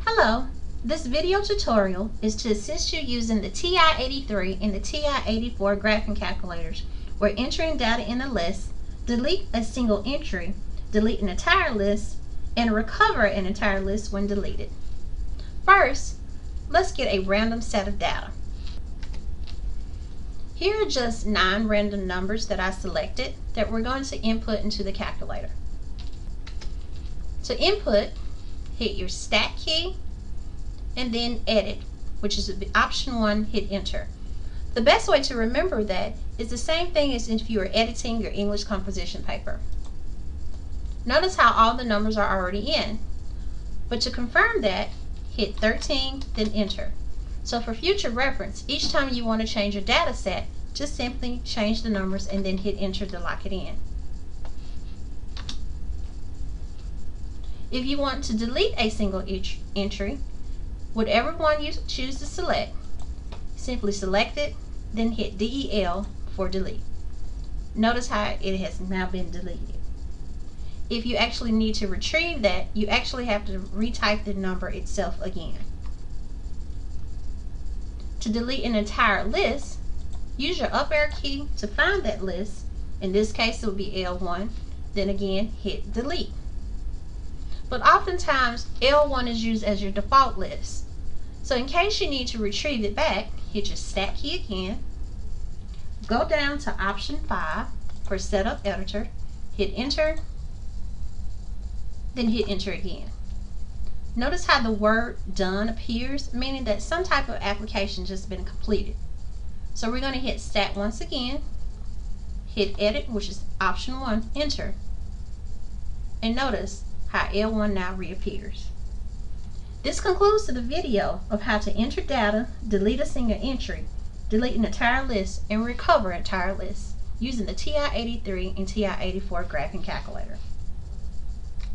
Hello, this video tutorial is to assist you using the TI-83 and the TI-84 graphing calculators where entering data in a list, delete a single entry, delete an entire list, and recover an entire list when deleted. First, let's get a random set of data. Here are just 9 random numbers that I selected that we're going to input into the calculator. To input, hit your Stat key and then Edit, which is option 1, hit Enter. The best way to remember that is the same thing as if you were editing your English composition paper. Notice how all the numbers are already in, but to confirm that, hit 13, then Enter. So for future reference, each time you want to change your data set, just simply change the numbers and then hit Enter to lock it in. If you want to delete a single entry, whatever one you choose to select, simply select it, then hit DEL for delete. Notice how it has now been deleted. If you actually need to retrieve that, you actually have to retype the number itself again. To delete an entire list, use your up arrow key to find that list. In this case, it would be L1. Then again, hit delete. But oftentimes, L1 is used as your default list. So in case you need to retrieve it back, hit your Stat key again, go down to option 5 for Setup Editor, hit Enter, then hit Enter again. Notice how the word Done appears, meaning that some type of application just been completed. So we're going to hit Stat once again, hit Edit, which is option 1, Enter, and notice how L1 now reappears. This concludes the video of how to enter data, delete a single entry, delete an entire list, and recover an entire list using the TI-83 and TI-84 graphing calculator.